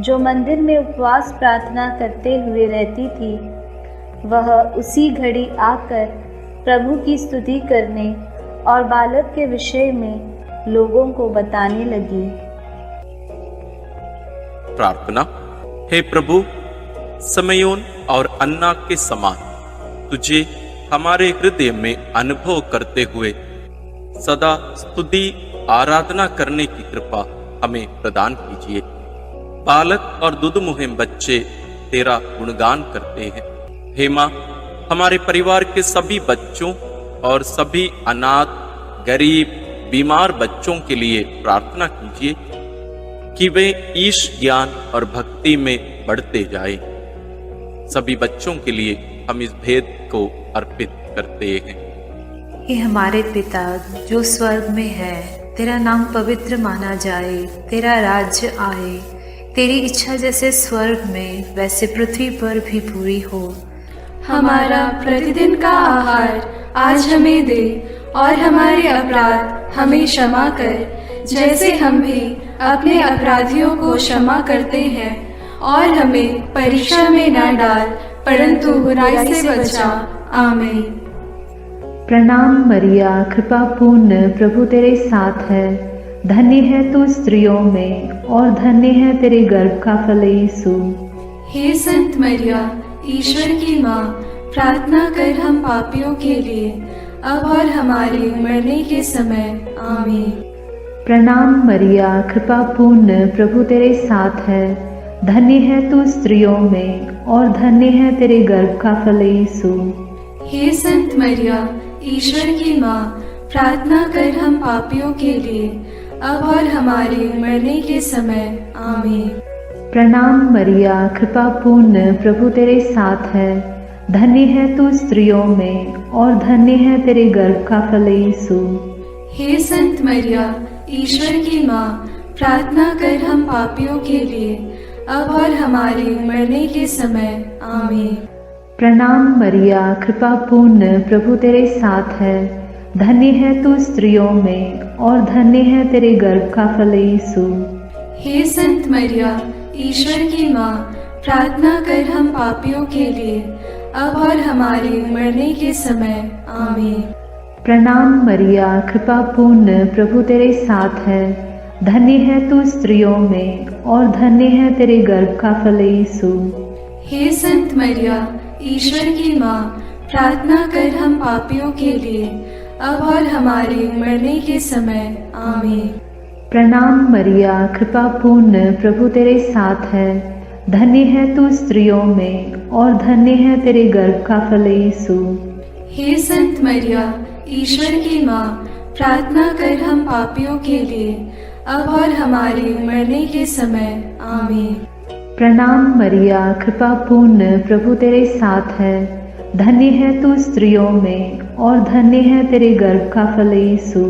जो मंदिर में उपवास प्रार्थना करते हुए रहती थी, वह उसी घड़ी आकर प्रभु की स्तुति करने और बालक के विषय में लोगों को बताने लगी। प्रार्थना। हे प्रभु, समयोन और अन्ना के समान तुझे हमारे हृदय में अनुभव करते हुए सदा स्तुति आराधना करने की कृपा हमें प्रदान कीजिए। बालक और दुधमुहे बच्चे तेरा गुणगान करते हैं। हे माँ, हमारे परिवार के सभी बच्चों और सभी अनाथ, गरीब, बीमार बच्चों के लिए प्रार्थना कीजिए कि वे ईश ज्ञान और भक्ति में बढ़ते जाएं। सभी बच्चों के लिए हम इस भेद को अर्पित करते हैं। हे हमारे पिता जो स्वर्ग में है, तेरा नाम पवित्र माना जाए, तेरा राज्य आए, तेरी इच्छा जैसे स्वर्ग में वैसे पृथ्वी पर भी पूरी हो। हमारा प्रतिदिन का आहार आज हमें दे और हमारे अपराध हमें क्षमा कर, जैसे हम भी अपने अपराधियों को क्षमा करते हैं, और हमें परीक्षा में न डाल परंतु बुराई से बचा। आमीन। प्रणाम मरिया, कृपा पूर्ण, प्रभु तेरे साथ है। धन्य है तू स्त्रियों में और धन्य है तेरे गर्भ का फल यीशु। हे संत मरिया, ईश्वर की माँ, प्रार्थना कर हम पापियों के लिए अब और हमारे मरने के समय। आमीन। प्रणाम मरिया, कृपा पूर्ण, प्रभु तेरे साथ है। धन्य है तू स्त्रियों में और धन्य है तेरे गर्भ का फल यीशु। हे संत मरिया, ईश्वर की माँ, प्रार्थना कर हम पापियों के लिए अब और हमारे मरने के समय। आमीन। प्रणाम मरिया, कृपा पूर्ण, प्रभु तेरे साथ है। धन्य है तू स्त्रियों में और धन्य है तेरे गर्भ का फल यीशु। हे संत मरिया, ईश्वर की माँ, प्रार्थना कर हम पापियों के लिए अब और हमारे मरने के समय। आमीन। प्रणाम मरिया, कृपा पूर्ण, प्रभु तेरे साथ है। धन्य है तू स्त्रियों में और धन्य है तेरे गर्भ का फल यीशु। हे संत मरिया, ईश्वर की माँ, प्रार्थना कर हम पापियों के लिए अब और हमारे मरने के समय। आमीन। प्रणाम मरिया, कृपा पूर्ण, प्रभु तेरे साथ है। धन्य है तू स्त्रियों में और धन्य है तेरे गर्भ का फल यीशु। हे संत मरिया, ईश्वर की माँ, प्रार्थना कर हम पापियों के लिए अब और हमारे मरने के समय। आमीन। प्रणाम मरिया, कृपा पूर्ण, प्रभु तेरे साथ है। धन्य है तू स्त्रियों में और धन्य है तेरे गर्भ का फल यीशु। हे संत मरिया, ईश्वर की माँ, प्रार्थना कर हम पापियों के लिए अब और हमारे मरने के समय। आमीन। प्रणाम मरिया, कृपा पूर्ण, प्रभु तेरे साथ है। धन्य है तू स्त्रियों में और धन्य है तेरे गर्भ का फल यीशु।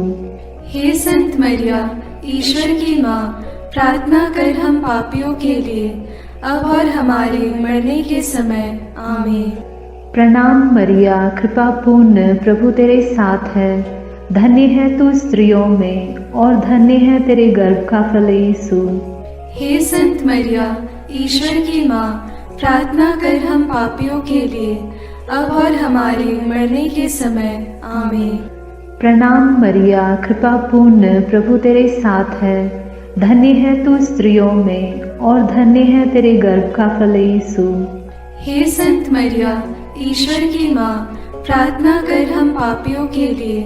हे संत मरिया, ईश्वर की माँ, प्रार्थना कर हम पापियों के लिए अब और हमारे मरने के समय। आमीन। प्रणाम मरिया, कृपा पूर्ण, प्रभु तेरे साथ है। धन्य है तू स्त्रियों में और धन्य है तेरे गर्भ का फल यीशु। हे संत मरिया, ईश्वर की माँ, प्रार्थना कर हम पापियों के लिए अब और हमारे मरने के समय। आमीन। प्रणाम मरिया, कृपा पूर्ण, प्रभु तेरे साथ है। धन्य है तू स्त्रियों में और धन्य है तेरे गर्भ का फल यीशु। हे संत मरिया, ईश्वर की माँ, प्रार्थना कर हम पापियों के लिए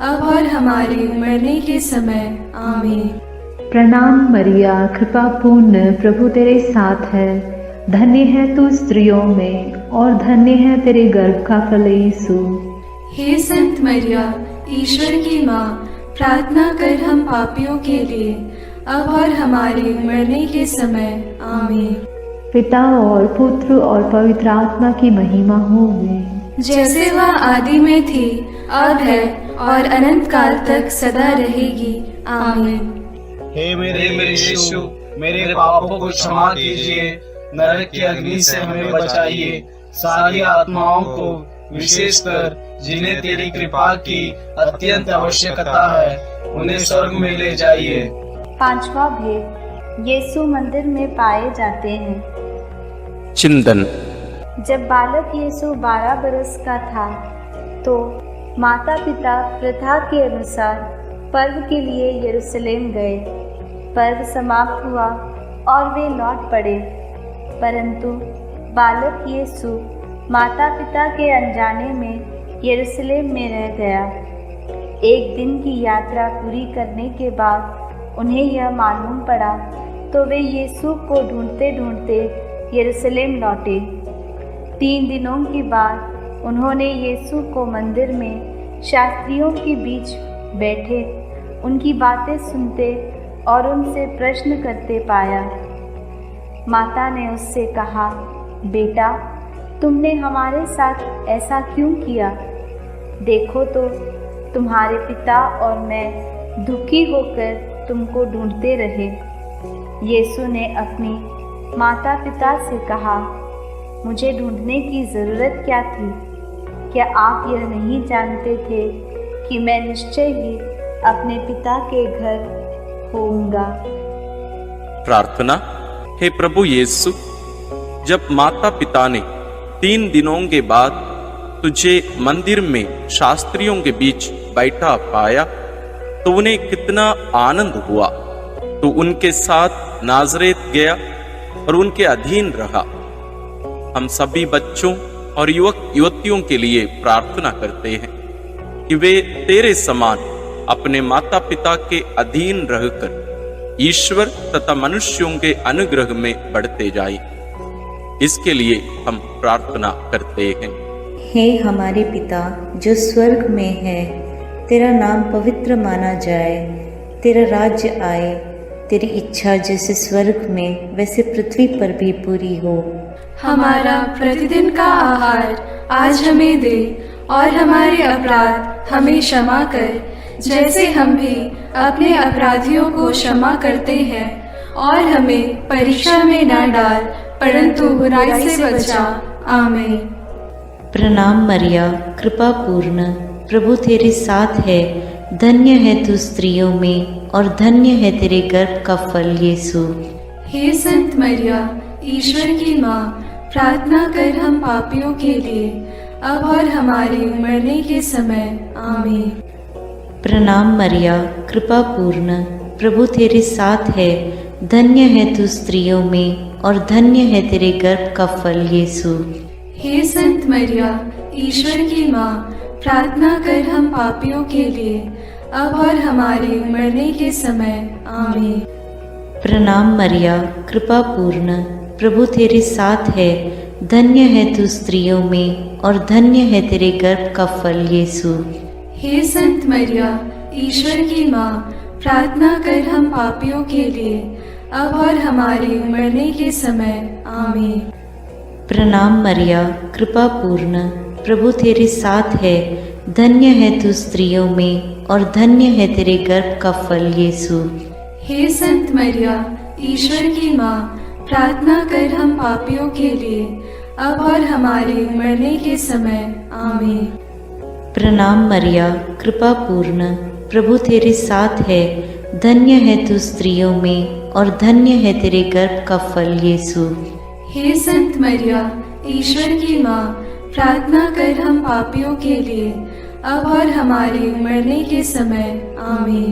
अब और हमारे मरने के समय आमीन। प्रणाम मरिया, कृपा पूर्ण, प्रभु तेरे साथ है। धन्य है तू स्त्रियों में और धन्य है तेरे गर्भ का फल यीशु। हे संत मरिया, ईश्वर की माँ, प्रार्थना कर हम पापियों के लिए, अब और हमारे मरने के समय आमीन। पिता और पुत्र और पवित्र आत्मा की महिमा होवे, जैसे वह आदि में थी, अब है और अनंत काल तक सदा रहेगी आमीन। हे मेरे यीशु, मेरे पापों को क्षमा कीजिए, नरक की अग्नि से हमें बचाइए, सारी आत्माओं को विशेषकर जिन्हें तेरी कृपा की अत्यंत आवश्यकता है उन्हें स्वर्ग में ले जाइए। पांचवा भेद, यीशु मंदिर में पाए जाते हैं। चिंतन। जब बालक यीशु 12 बरस का था तो माता पिता प्रथा के अनुसार पर्व के लिए यरूशलेम गए। पर्व समाप्त हुआ और वे लौट पड़े, परंतु बालक यीशु माता पिता के अनजाने में यरूशलेम में रह गया। एक दिन की यात्रा पूरी करने के बाद उन्हें यह मालूम पड़ा तो वे यीशु को ढूंढते ढूंढते यरूशलेम लौटे। 3 दिनों के बाद उन्होंने यीशु को मंदिर में शास्त्रियों के बीच बैठे उनकी बातें सुनते और उनसे प्रश्न करते पाया। माता ने उससे कहा, बेटा, तुमने हमारे साथ ऐसा क्यों किया? देखो तो तुम्हारे पिता और मैं दुखी होकर तुमको ढूंढते रहे। यीशु ने अपनी माता पिता से कहा, मुझे ढूंढने की ज़रूरत क्या थी? क्या आप यह नहीं जानते थे कि मैं निश्चय ही अपने पिता के घर होऊंगा? प्रार्थना। हे प्रभु यीशु, जब माता पिता ने 3 दिनों के बाद तुझे मंदिर में शास्त्रियों के बीच बैठा पाया तो उन्हें कितना आनंद हुआ। तो उनके साथ नाज़रेत गया और उनके अधीन रहा। हम सभी बच्चों और युवक युवतियों के लिए प्रार्थना करते हैं कि वे तेरे समान अपने माता पिता के अधीन रहकर ईश्वर तथा मनुष्यों के अनुग्रह में बढ़ते जाएं। इसके लिए हम प्रार्थना करते हैं। हे हमारे पिता जो स्वर्ग में है, तेरा नाम पवित्र माना जाए, तेरा राज्य आए, तेरी इच्छा जैसे स्वर्ग में वैसे पृथ्वी पर भी पूरी हो। हमारा प्रतिदिन का आहार आज हमें दे और हमारे अपराध हमें क्षमा कर, जैसे हम भी अपने अपराधियों को क्षमा करते हैं, और हमें परीक्षा में न डाल परंतु बुराई से बचा। आमीन। प्रणाम मरिया, कृपा पूर्ण, प्रभु तेरे साथ है। धन्य है तू स्त्रियों में और धन्य है तेरे गर्भ का फल यीशु। हे संत मरिया, ईश्वर की माँ, प्रार्थना कर हम पापियों के लिए, अब और हमारे मरने के समय। आमीन। प्रणाम मरिया, कृपा पूर्ण, प्रभु तेरे साथ है। धन्य है तू स्त्रियों में और धन्य है तेरे गर्भ का फल यीशु। हे संत मरिया, ईश्वर की माँ, प्रार्थना कर हम पापियों के लिए, अब और हमारे मरने के समय। आमीन। प्रणाम मरिया, कृपा पूर्ण, प्रभु तेरे साथ है। धन्य है तू स्त्रियों में और धन्य है तेरे गर्भ का फल यीशु। हे संत मरिया, ईश्वर की माँ, प्रार्थना कर हम पापियों के लिए, अब और हमारे मरने के समय। आमीन। प्रणाम मरिया, कृपा पूर्ण, प्रभु तेरे साथ है। धन्य है तू स्त्रियों में और धन्य है तेरे गर्भ का फल यीशु। हे संत मरिया, ईश्वर की माँ, प्रार्थना कर हम पापियों के लिए, अब और हमारे मरने के समय। आमीन। प्रणाम मरिया, कृपा पूर्ण, प्रभु तेरे साथ है। धन्य है तू स्त्रियों में और धन्य है तेरे गर्भ का फल यीशु। हे संत मरिया, ईश्वर की माँ, प्रार्थना कर हम पापियों के लिए, अब और हमारे मरने के समय। आमीन।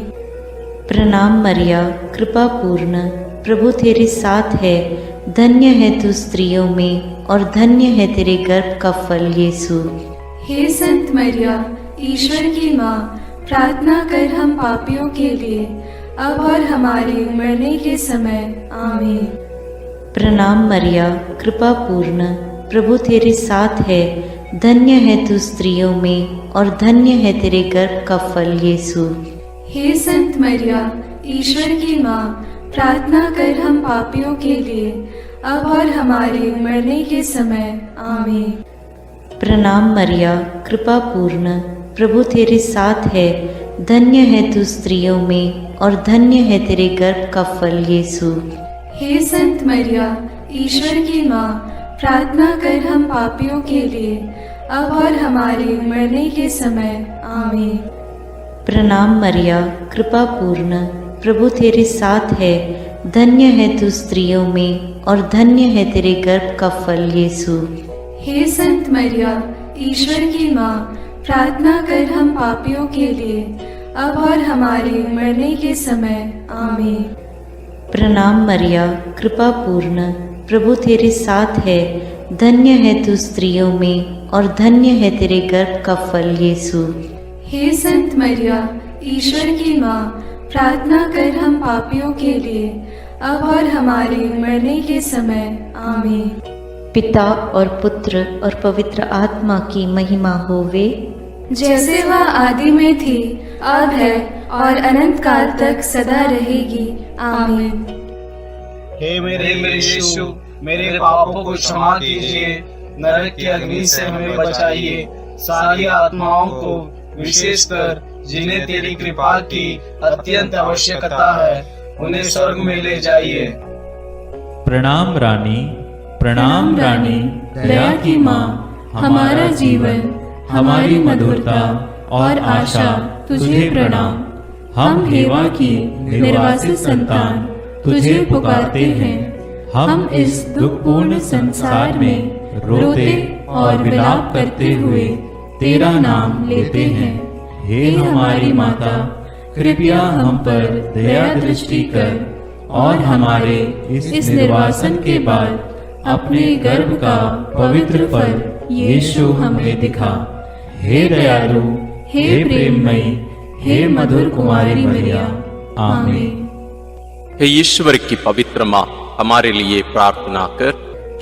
प्रणाम मरिया, कृपा पूर्ण, प्रभु तेरे साथ है। धन्य है तू स्त्रियों में और धन्य है तेरे गर्भ का फल यीशु। हे संत मरिया, ईश्वर की माँ, प्रार्थना कर हम पापियों के लिए, अब और हमारे मरने के समय। आमीन। प्रणाम मरिया, कृपा पूर्ण, प्रभु तेरे साथ है, धन्य है तू स्त्रियों में और धन्य है तेरे गर्भ का फल यीशु। हे संत मरिया, ईश्वर की माँ, प्रार्थना कर हम पापियों के लिए, अब और हमारे मरने के समय। आमीन। प्रणाम मरिया, कृपा पूर्ण, प्रभु तेरे साथ है, धन्य है तू स्त्रियों में और धन्य है तेरे गर्भ का फल यीशु। हे संत मरिया, ईश्वर की माँ, प्रार्थना कर हम पापियों के लिए, अब और हमारे मरने के समय। आमीन। प्रणाम मरिया, कृपा पूर्ण, प्रभु तेरे साथ है, धन्य है तू स्त्रियों में और धन्य है तेरे गर्भ का फल यीशु। हे संत मरिया, ईश्वर की माँ, प्रार्थना कर हम पापियों के लिए, अब और हमारे मरने के समय। आमीन। प्रणाम मरिया, कृपा पूर्ण, प्रभु तेरे साथ है, धन्य है तू स्त्रियों में और धन्य है तेरे गर्भ का फल यीशु। हे संत मरिया, ईश्वर की माँ, प्रार्थना कर हम पापियों के लिए, अब और हमारे मरने के समय। आमीन। पिता और पुत्र और पवित्र आत्मा की महिमा होवे, जैसे वह आदि में थी, अब है और अनंत काल तक सदा रहेगी। आमीन। हे मेरे यीशु, मेरे पापों को क्षमा कीजिए, नरक की अग्नि से हमें बचाइए, सारी आत्माओं को, विशेषकर जिन्हें तेरी कृपा की अत्यंत आवश्यकता है, उन्हें स्वर्ग में ले जाइए। प्रणाम रानी, प्रणाम रानी, दया की माँ, हमारा जीवन, हमारी मधुरता और आशा तुझे प्रणाम। हम हेवा की निर्वासित संतान तुझे पुकारते हैं। हम इस दुखपूर्ण संसार में रोते और विलाप करते हुए तेरा नाम लेते हैं। हे हमारी माता, कृपया हम पर दया दृष्टि कर और हमारे इस निर्वासन के बाद अपने गर्भ का पवित्र फल यीशु हमें दिखा। हे दयालु, हे प्रेममयी, हे मधुर कुमारी मरिया। आमीन। हे ईश्वर की पवित्र माँ, हमारे लिए प्रार्थना कर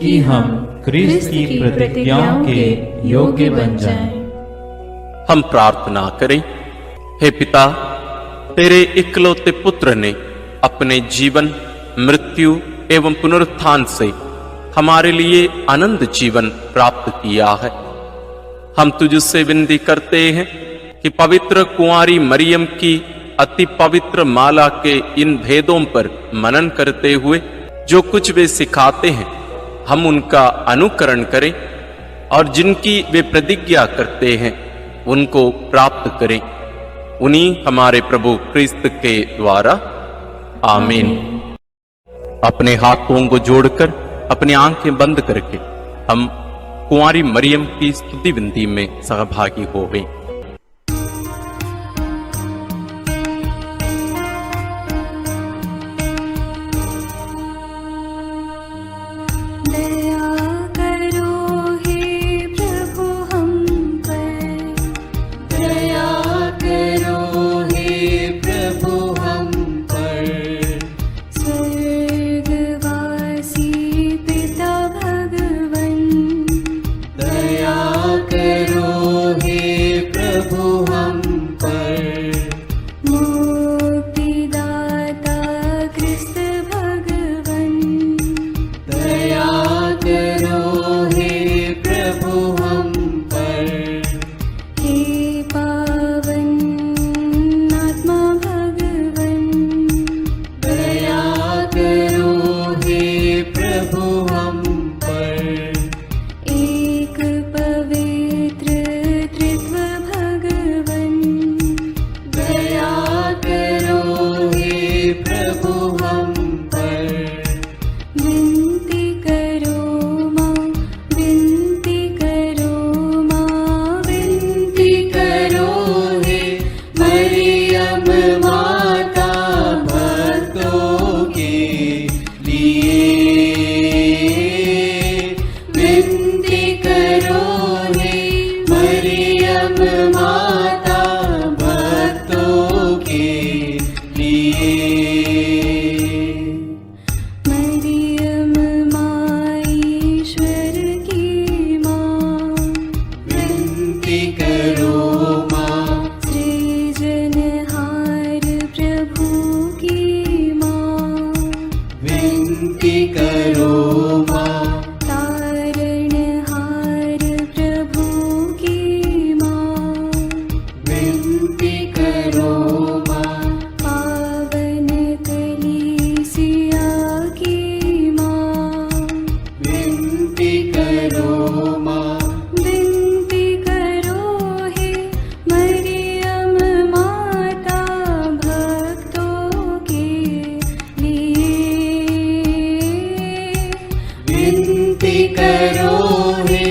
कि हम क्रिस्त की प्रतिज्ञाओं के योग्य बन जाएं। हम प्रार्थना करें। हे पिता, तेरे इकलौते पुत्र ने अपने जीवन, मृत्यु एवं पुनरुत्थान से हमारे लिए अनंत जीवन प्राप्त किया है। हम तुझसे विनती करते हैं कि पवित्र कुंवारी मरियम की अति पवित्र माला के इन भेदों पर मनन करते हुए जो कुछ वे सिखाते हैं, हम उनका अनुकरण करें और जिनकी वे प्रतिज्ञा करते हैं उनको प्राप्त करें। उन्हीं हमारे प्रभु क्रिस्त के द्वारा। आमीन। अपने हाथों को जोड़कर अपनी आंखें बंद करके हम कुंवारी मरियम की स्तुति विनती में सहभागी हो गए। माता भक्तों करो हे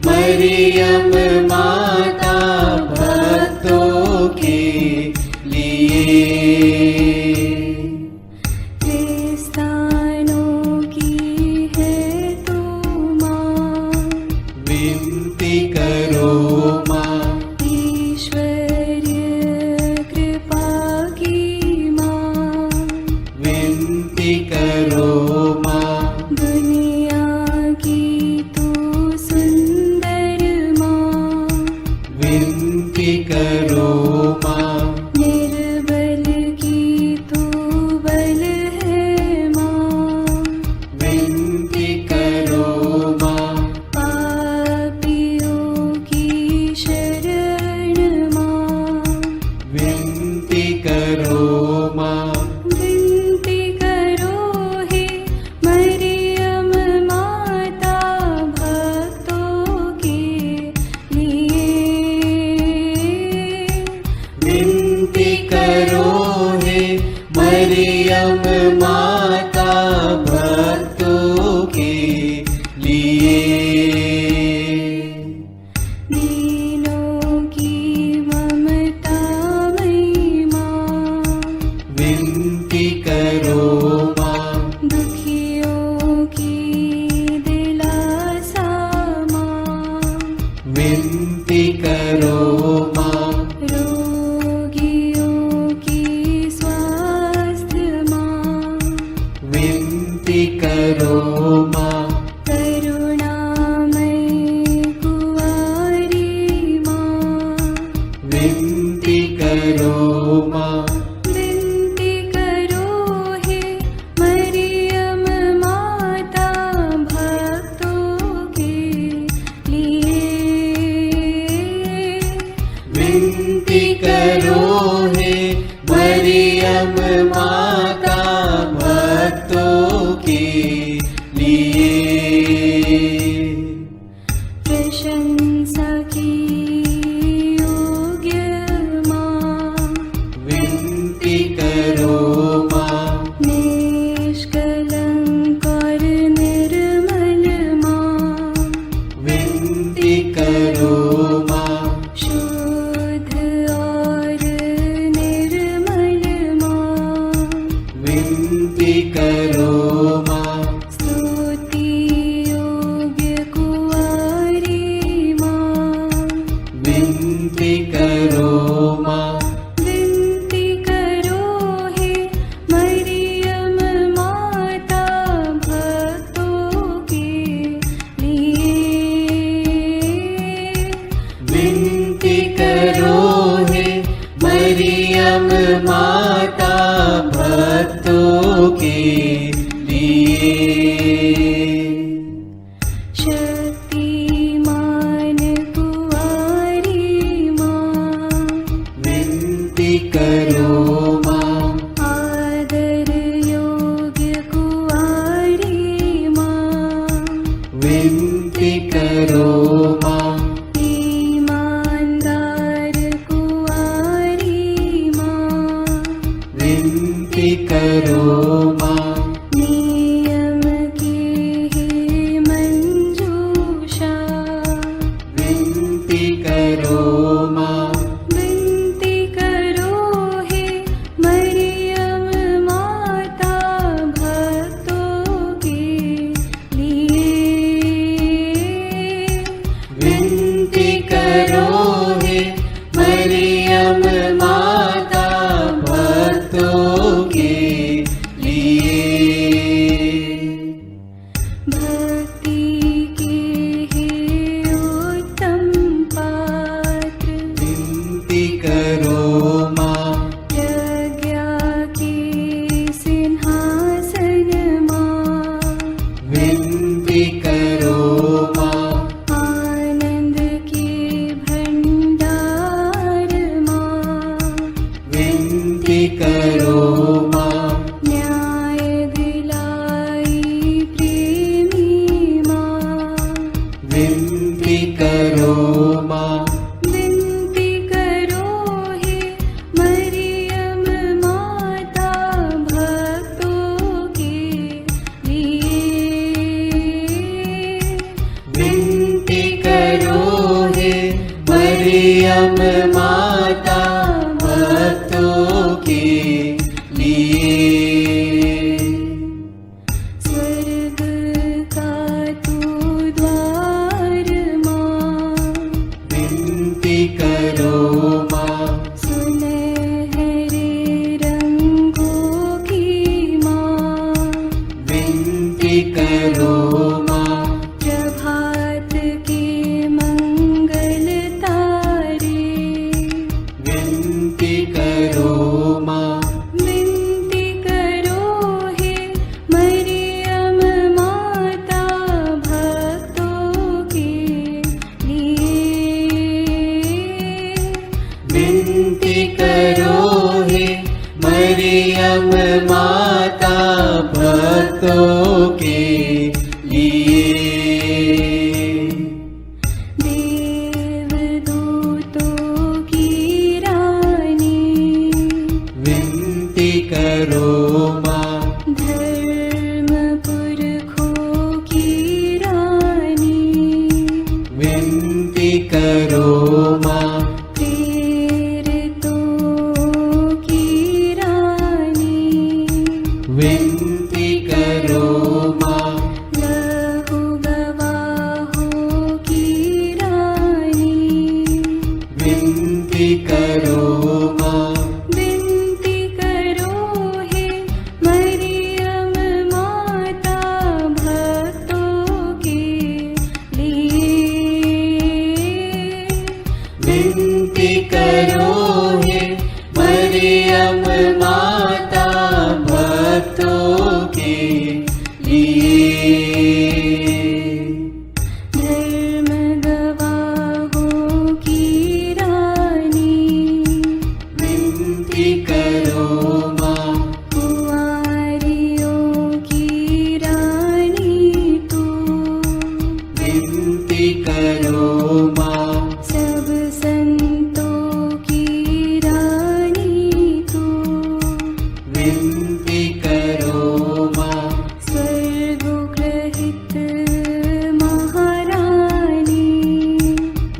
मरियम माता भक्तों के लिए। स्थानों की है तू माँ, विनती करो माँ। ईश्वरीय कृपा की माँ, विनती करो माँ। दुनिया की तू सुंदर माँ, विनती करो माँ। निर्बल की तू बल है माँ, विनती करो माँ। पापियों की शरण माँ, विनती करो माँ। विनती करो हे मरियम माता भक्तों के लिए। विनती करो हे मरियम माता भक्तों के लिए। दीनों की ममता मई माँ, विनती करो माँ। दुखियों की दिलासा माँ, विनती करो माँ। रोगियों की स्वास्थ्य माँ, विनती करो माँ। करुणामयी कुंवारी माँ, विनती करो माँ। विनती करो हे मरियम माता भक्तों के लिए। विनती करो हे मरियम माता भक्तों के लिए। प्रशंसा की योग्य माँ, विनती करो माँ। निष्कलंक और निर्मल माँ, विनती करो माँ। शुद्ध और निर्मल माँ, विनती करो माँ। स्तुति योग्य कुंवारी माँ, विनती करो माँ। विनती करो हे मरियम माता भक्तों के लिए। विनती करो हे मरियम माता भक्तों के लिए। शक्तिमान कुंवारी माँ, विनती करो माँ। आदर योग्य कुंवारी माँ, विनती करो माँ। ईमानदार कुंवारी माँ, विनती करो माँ। नियम की है मंजूषा, विनती करो माँ। विनती करो हे मरियम माता भक्तों के लिए। मरियम माता भक्तों के लिए। स्वर्ग का तू द्वार माँ, विनती करो माँ। सुनहरे रंगों की माँ, विनती करो माँ। प्रभात के मंगल तारे, विनती करो माँ। विनती करो हे मरियम माता भक्तों के लिए। विनती करो हे मरियम माता भक्तों के लिए। देवदूतों की रानी, विनती करो माँ। धर्म पुरखों की रानी, विनती करो माँ। प्रेरितों की रानी, विनती करो माँ। लहू गवाहों की रानी, विनती करो माँ। विनती करो हे मरियम माता भक्तों के लिए। विनती करो हे मरियम माता भक्तों के लिए। धर्म गवाहों की रानी, विनती करो माँ। कुंवारियों की रानी तू, विनती करो माँ। सब संतों की रानी तू, विनती करो माँ। स्वर्गोग्रहित महारानी,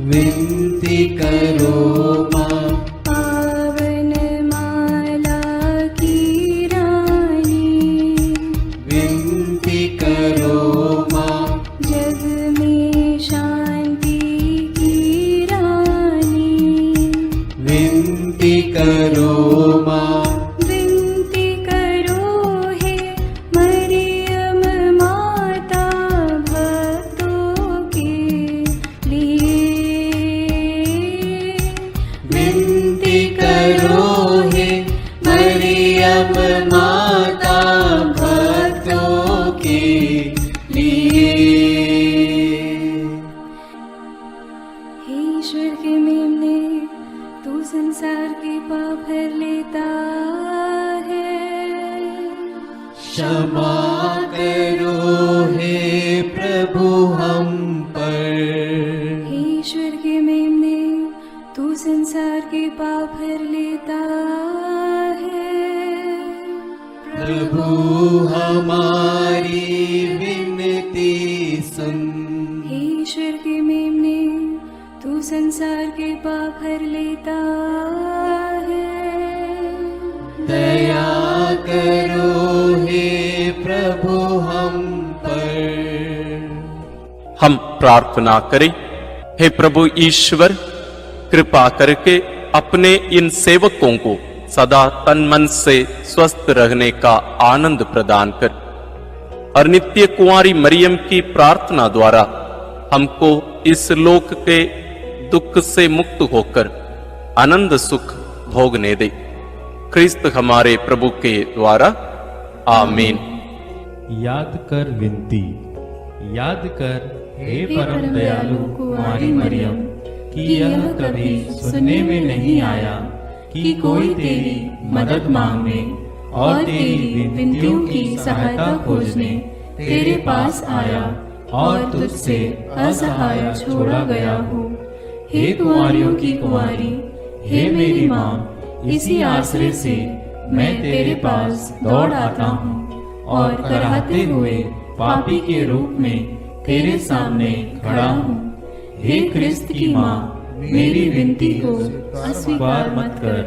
विनती करो माँ। पावन माला की रानी, विनती करो माँ। जग में शांति की रानी, विनती करो माँ। विनती करो हे मरियम माता भक्तों के लिए। विनती करो हे मरियम माता भक्तों के लिए। हे ईश्वर के मेमने, तू संसार के पाप हर लेता है। क्षमा करो हे प्रभु हम पर। हे ईश्वर के मेमने, तू संसार के पाप हर लेता है। प्रभु हमारी विनती सुन। हे ईश्वर के मेमने, तू संसार के पाप हर लेता है। दया करो हे प्रभु हम पर। हम प्रार्थना करें। हे प्रभु ईश्वर, कृपा करके अपने इन सेवकों को सदा तन मन से स्वस्थ रहने का आनंद प्रदान कर और नित्य कुंवारी मरियम की प्रार्थना द्वारा हमको इस लोक के दुख से मुक्त होकर आनंद सुख भोगने दे। क्रिस्त हमारे प्रभु के द्वारा आमीन। याद कर विनती, याद कर हे परम दयालु कुंवारी मरियम, कि यह कभी सुनने में नहीं आया कि कोई तेरी मदद मांगने और तेरी विनतियों की सहायता खोजने तेरे पास आया और तुझसे असहाय छोड़ा गया हो। हे कुंवारियों की कुंवारी, हे मेरी माँ, इसी आश्रय से मैं तेरे पास दौड़ आता हूँ और कराहते हुए पापी के रूप में तेरे सामने खड़ा हूँ। हे क्रिस्त की माँ, मेरी विनती को अस्वीकार मत कर,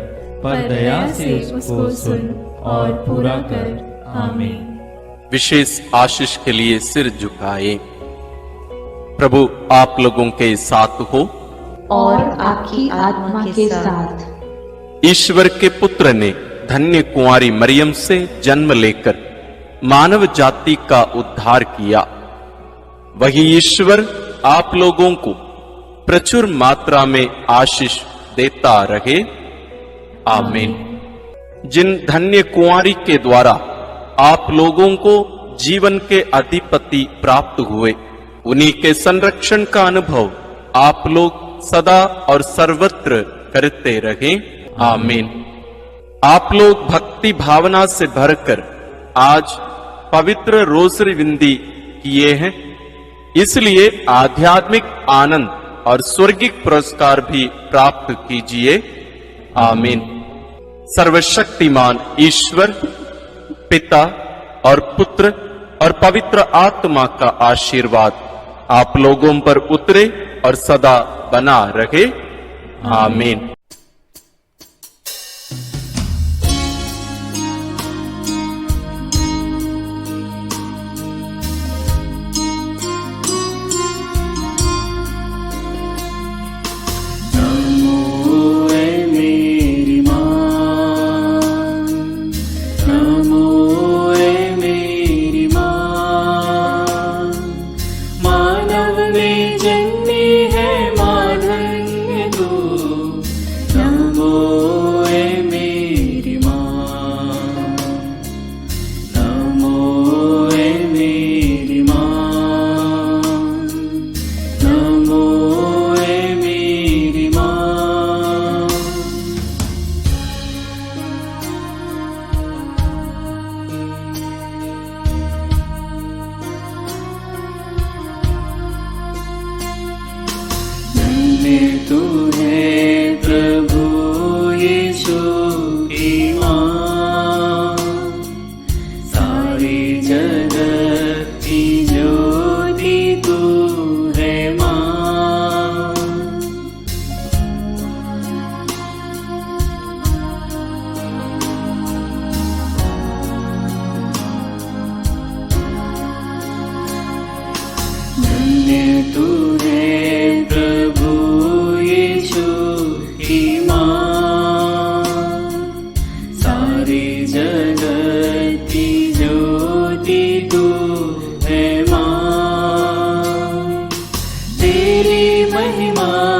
पर दया से उसको सुन और पूरा कर। आमीन। विशेष आशीष के लिए सिर झुकाए। प्रभु आप लोगों के साथ हो और आपकी आत्मा के साथ। ईश्वर के पुत्र ने धन्य कुंवारी मरियम से जन्म लेकर मानव जाति का उद्धार किया। वही ईश्वर आप लोगों को प्रचुर मात्रा में आशीष देता रहे। आमीन। जिन धन्य कुंवारी के द्वारा आप लोगों को जीवन के अधिपति प्राप्त हुए, उन्हीं के संरक्षण का अनुभव आप लोग सदा और सर्वत्र करते रहे। आमीन। आप लोग भक्ति भावना से भरकर आज पवित्र रोसरी विंदी किए हैं, इसलिए आध्यात्मिक आनंद और स्वर्गिक पुरस्कार भी प्राप्त कीजिए। आमीन। सर्वशक्तिमान ईश्वर पिता और पुत्र और पवित्र आत्मा का आशीर्वाद आप लोगों पर उतरे और सदा बना रहे। आमीन। तू है प्रभु यीशु की माँ, सारी जगत की ज्योति तू है माँ। धन्य तू है प्रभु यीशु की माँ, सारी जगत की ज्योति तू है माँ। तेरी महिमा